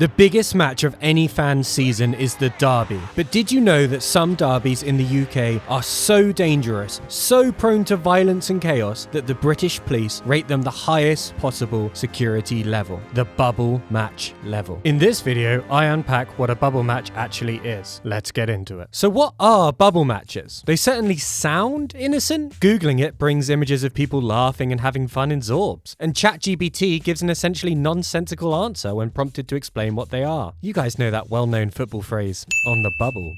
The biggest match of any fan's season is the derby. But did you know that some derbies in the UK are so dangerous, so prone to violence and chaos, that the British police rate them the highest possible security level, the bubble match level? In this video, I unpack what a bubble match actually is. Let's get into it. So what are bubble matches? They certainly sound innocent. Googling it brings images of people laughing and having fun in Zorbs. And ChatGPT gives an essentially nonsensical answer when prompted to explain what they are. You guys know that well-known football phrase, on the bubble,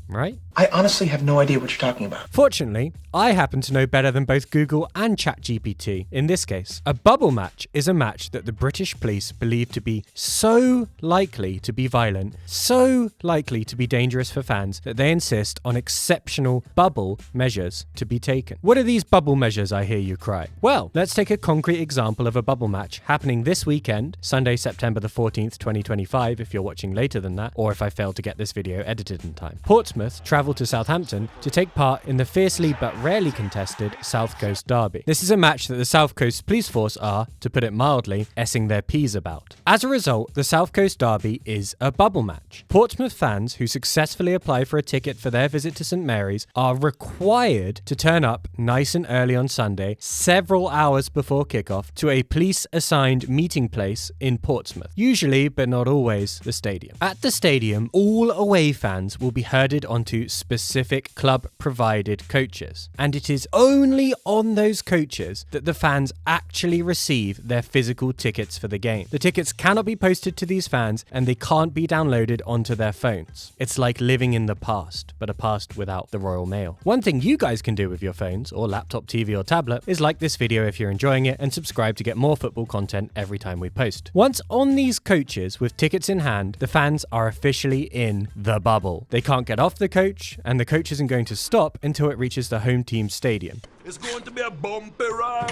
right? I honestly have no idea what you're talking about. Fortunately, I happen to know better than both Google and ChatGPT in this case. A bubble match is a match that the British police believe to be so likely to be violent, so likely to be dangerous for fans, that they insist on exceptional bubble measures to be taken. What are these bubble measures, I hear you cry? Well, let's take a concrete example of a bubble match happening this weekend, Sunday, September the 14th, 2025, if you're watching later than that, or if I failed to get this video edited in time. Portsmouth travel to Southampton to take part in the fiercely but rarely contested South Coast Derby. This is a match that the South Coast Police Force are, to put it mildly, essing their peas about. As a result, the South Coast Derby is a bubble match. Portsmouth fans who successfully apply for a ticket for their visit to St Mary's are required to turn up nice and early on Sunday, several hours before kickoff, to a police-assigned meeting place in Portsmouth. Usually, but not always, the stadium. At the stadium, all away fans will be herded onto specific club-provided coaches. And it is only on those coaches that the fans actually receive their physical tickets for the game. The tickets cannot be posted to these fans and they can't be downloaded onto their phones. It's like living in the past, but a past without the Royal Mail. One thing you guys can do with your phones, or laptop, TV, or tablet, is like this video if you're enjoying it and subscribe to get more football content every time we post. Once on these coaches with tickets in hand, the fans are officially in the bubble. They can't get off the coach, and the coach isn't going to stop until it reaches the home team stadium. It's going to be a bumpy ride.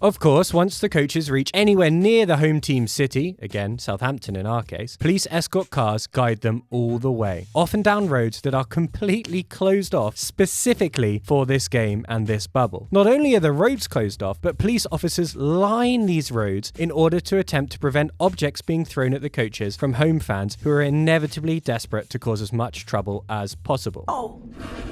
Of course, once the coaches reach anywhere near the home team city, again, Southampton in our case, police escort cars guide them all the way, often down roads that are completely closed off specifically for this game and this bubble. Not only are the roads closed off, but police officers line these roads in order to attempt to prevent objects being thrown at the coaches from home fans who are inevitably desperate to cause as much trouble as possible. Oh,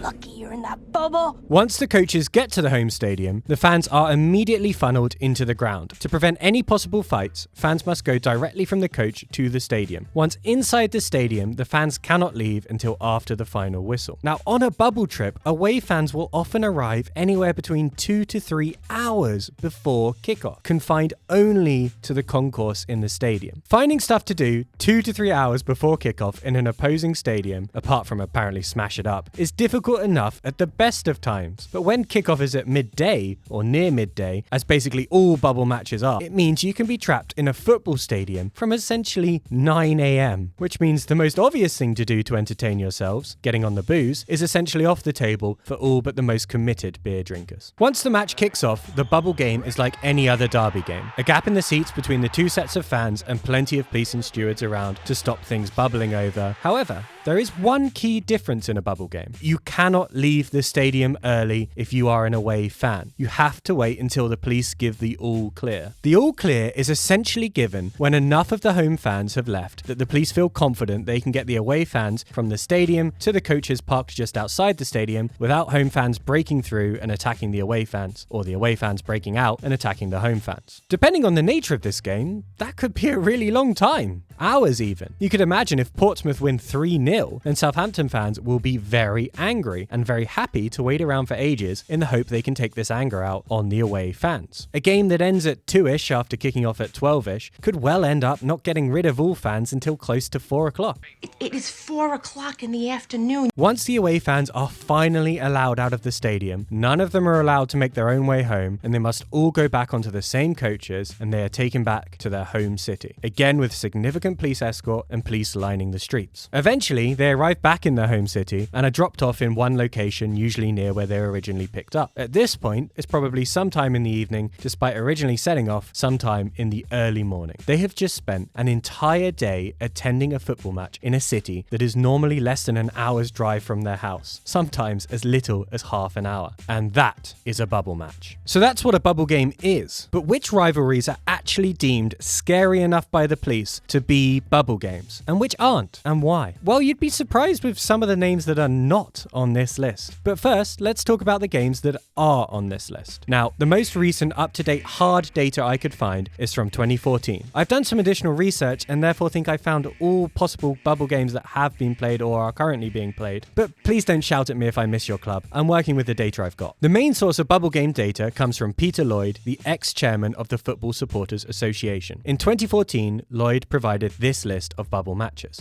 lucky you're in that bubble. Once the coaches get to the home stadium, the fans are immediately funneled into the ground. To prevent any possible fights, fans must go directly from the coach to the stadium. Once inside the stadium, the fans cannot leave until after the final whistle. Now, on a bubble trip, away fans will often arrive anywhere between 2 to 3 hours before kickoff, confined only to the concourse in the stadium. Finding stuff to do 2 to 3 hours before kickoff in an opposing stadium, apart from apparently smash it up, is difficult enough at the best of times. But when kickoff is at midday or near midday, as basically all bubble matches are, it means you can be trapped in a football stadium from essentially 9 AM, which means the most obvious thing to do to entertain yourselves, getting on the booze, is essentially off the table for all but the most committed beer drinkers. Once the match kicks off, the bubble game is like any other derby game. A gap in the seats between the two sets of fans and plenty of police and stewards around to stop things bubbling over. However, there is one key difference in a bubble game. You cannot leave the stadium early if you are an away fan. You have to wait until the police give the all clear. The all clear is essentially given when enough of the home fans have left that the police feel confident they can get the away fans from the stadium to the coaches parked just outside the stadium without home fans breaking through and attacking the away fans, or the away fans breaking out and attacking the home fans. Depending on the nature of this game, that could be a really long time. Hours even. You could imagine if Portsmouth win 3-0, then Southampton fans will be very angry and very happy to wait around for ages in the hope they can take this anger out on the away fans. A game that ends at 2-ish after kicking off at 12-ish could well end up not getting rid of all fans until close to 4 o'clock. It is 4 o'clock in the afternoon. Once the away fans are finally allowed out of the stadium, none of them are allowed to make their own way home, and they must all go back onto the same coaches, and they are taken back to their home city. Again, with significant significant police escort and police lining the streets. Eventually, they arrive back in their home city and are dropped off in one location, usually near where they were originally picked up. At this point, it's probably sometime in the evening, despite originally setting off sometime in the early morning. They have just spent an entire day attending a football match in a city that is normally less than an hour's drive from their house, sometimes as little as half an hour. And that is a bubble match. So that's what a bubble game is. But which rivalries are actually deemed scary enough by the police to be bubble games, and which aren't, and why? Well, you'd be surprised with some of the names that are not on this list. But first, let's talk about the games that are on this list. Now, the most recent up-to-date hard data I could find is from 2014. I've done some additional research and therefore think I found all possible bubble games that have been played or are currently being played. But please don't shout at me if I miss your club. I'm working with the data I've got. The main source of bubble game data comes from Peter Lloyd, the ex-chairman of the Football Supporters Association. In 2014, Lloyd provided this list of bubble matches.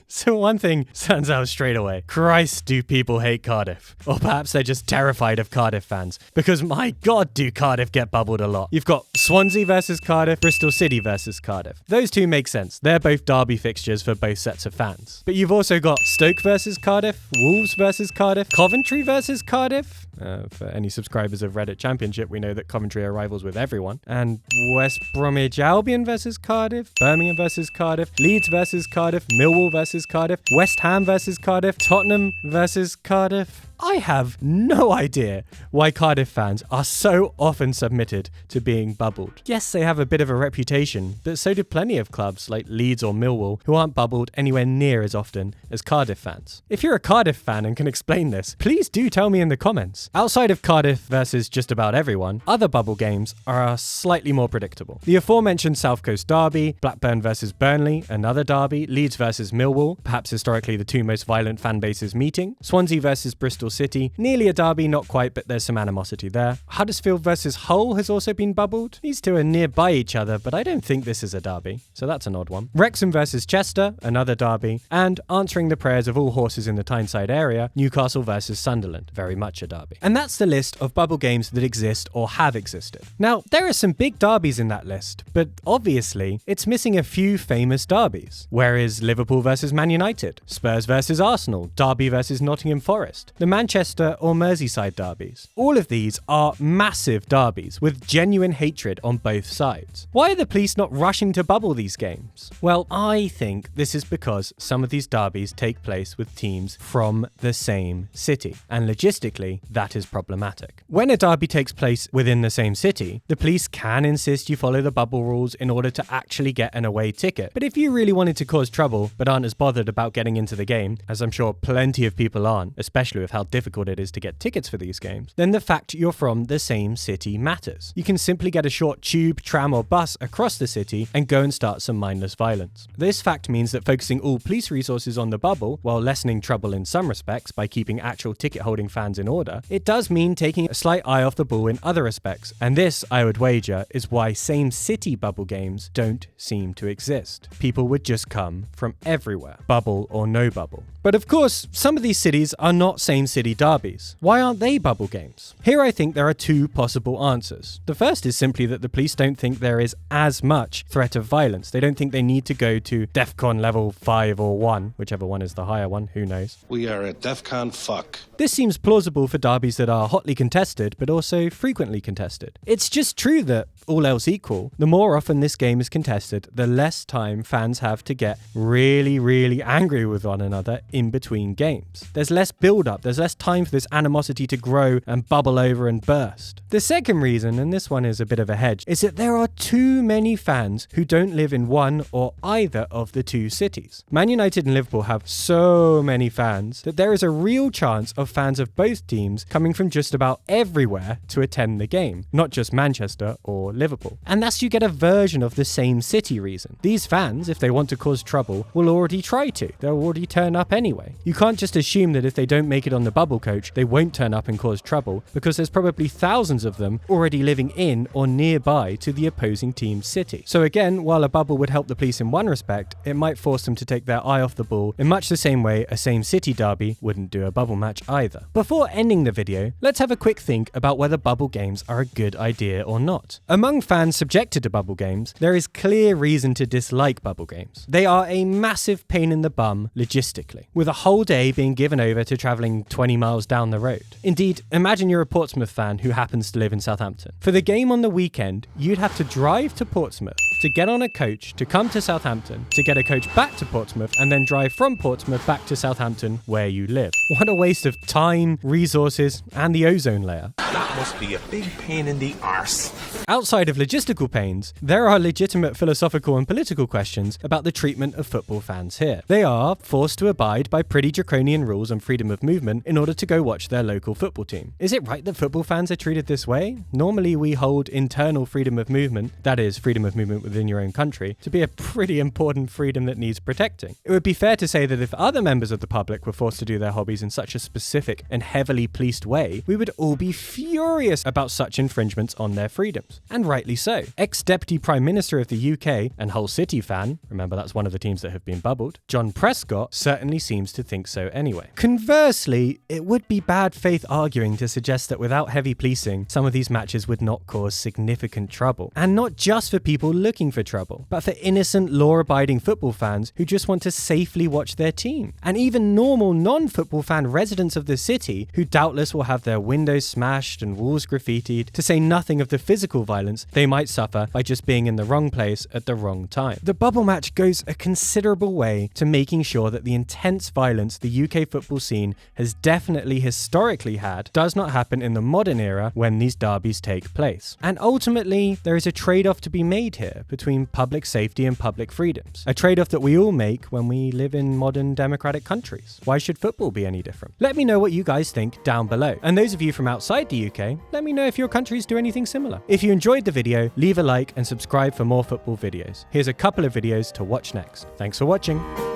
So one thing stands out straight away. Christ, do people hate Cardiff? Or perhaps they're just terrified of Cardiff fans. Because my God, do Cardiff get bubbled a lot. You've got Swansea versus Cardiff, Bristol City versus Cardiff. Those two make sense. They're both derby fixtures for both sets of fans. But you've also got Stoke versus Cardiff, Wolves versus Cardiff, Coventry versus Cardiff. For any subscribers of Reddit Championship, we know that Coventry are rivals with everyone. And West Bromwich Albion versus Cardiff, Birmingham versus Cardiff, Leeds versus Cardiff, Millwall versus Cardiff, West Ham versus Cardiff, Tottenham versus Cardiff. I have no idea why Cardiff fans are so often submitted to being bubbled. Yes, they have a bit of a reputation, but so do plenty of clubs like Leeds or Millwall who aren't bubbled anywhere near as often as Cardiff fans. If you're a Cardiff fan and can explain this, please do tell me in the comments. Outside of Cardiff versus just about everyone, other bubble games are slightly more predictable. The aforementioned South Coast derby, Blackburn versus Burnley, another derby, Leeds versus Millwall, perhaps historically the two most violent fan bases meeting, Swansea versus Bristol City, nearly a derby, not quite, but there's some animosity there. Huddersfield versus Hull has also been bubbled. These two are nearby each other, but I don't think this is a derby, so that's an odd one. Wrexham versus Chester, another derby, and answering the prayers of all horses in the Tyneside area, Newcastle versus Sunderland, very much a derby. And that's the list of bubble games that exist or have existed. Now, there are some big derbies in that list, but obviously, it's missing a few famous derbies. Where is Liverpool versus Man United? Spurs versus Arsenal? Derby versus Nottingham Forest? The Manchester or Merseyside derbies? All of these are massive derbies with genuine hatred on both sides. Why are the police not rushing to bubble these games? Well, I think this is because some of these derbies take place with teams from the same city, and logistically, that is problematic. When a derby takes place within the same city, the police can insist you follow the bubble rules in order to actually get an away ticket. But if you really wanted to cause trouble but aren't as bothered about getting into the game, as I'm sure plenty of people aren't, especially with how difficult it is to get tickets for these games, then the fact you're from the same city matters. You can simply get a short tube, tram or bus across the city and go and start some mindless violence. This fact means that focusing all police resources on the bubble, while lessening trouble in some respects by keeping actual ticket-holding fans in order, it does mean taking a slight eye off the ball in other respects. And this, I would wager, is why same-city bubble games don't seem to exist. People would just come from everywhere, bubble or no bubble. But of course, some of these cities are not same-city derbies. Why aren't they bubble games? Here I think there are two possible answers. The first is simply that the police don't think there is as much threat of violence. They don't think they need to go to DEFCON level 5 or 1, whichever one is the higher one, who knows. We are at DEFCON fuck. This seems plausible for derbies that are hotly contested, but also frequently contested. It's just true that, all else equal, the more often this game is contested, the less time fans have to get really angry with one another in between games. There's less build-up, there's less time for this animosity to grow and bubble over and burst. The second reason, and this one is a bit of a hedge, is that there are too many fans who don't live in one or either of the two cities. Man United and Liverpool have so many fans that there is a real chance of fans of both teams coming from just about everywhere to attend the game, not just Manchester or Liverpool. And thus you get a version of the same city reason. These fans, if they want to cause trouble, will already try to. They'll already turn up anyway. You can't just assume that if they don't make it on the a bubble coach, they won't turn up and cause trouble because there's probably thousands of them already living in or nearby to the opposing team's city. So again, while a bubble would help the police in one respect, it might force them to take their eye off the ball in much the same way a same city derby wouldn't do a bubble match either. Before ending the video, let's have a quick think about whether bubble games are a good idea or not. Among fans subjected to bubble games, there is clear reason to dislike bubble games. They are a massive pain in the bum logistically, with a whole day being given over to travelling 20 miles down the road. Indeed, imagine you're a Portsmouth fan who happens to live in Southampton. For the game on the weekend, you'd have to drive to Portsmouth, to get on a coach, to come to Southampton, to get a coach back to Portsmouth, and then drive from Portsmouth back to Southampton where you live. What a waste of time, resources, and the ozone layer. That must be a big pain in the arse. Outside of logistical pains, there are legitimate philosophical and political questions about the treatment of football fans here. They are forced to abide by pretty draconian rules on freedom of movement in order to go watch their local football team. Is it right that football fans are treated this way? Normally we hold internal freedom of movement, that is, freedom of movement within your own country, to be a pretty important freedom that needs protecting. It would be fair to say that if other members of the public were forced to do their hobbies in such a specific and heavily policed way, we would all be furious about such infringements on their freedoms. And rightly so. Ex-Deputy Prime Minister of the UK and Hull City fan, remember that's one of the teams that have been bubbled, John Prescott certainly seems to think so anyway. Conversely, it would be bad faith arguing to suggest that without heavy policing, some of these matches would not cause significant trouble. And not just for people looking for trouble, but for innocent, law-abiding football fans who just want to safely watch their team. And even normal non-football fan residents of the city who doubtless will have their windows smashed and walls graffitied, to say nothing of the physical violence they might suffer by just being in the wrong place at the wrong time. The bubble match goes a considerable way to making sure that the intense violence the UK football scene has definitely historically had does not happen in the modern era when these derbies take place. And ultimately, there is a trade-off to be made here between public safety and public freedoms. A trade-off that we all make when we live in modern democratic countries. Why should football be any different? Let me know what you guys think down below. And those of you from outside the UK, let me know if your countries do anything similar. If you enjoyed the video, leave a like and subscribe for more football videos. Here's a couple of videos to watch next. Thanks for watching.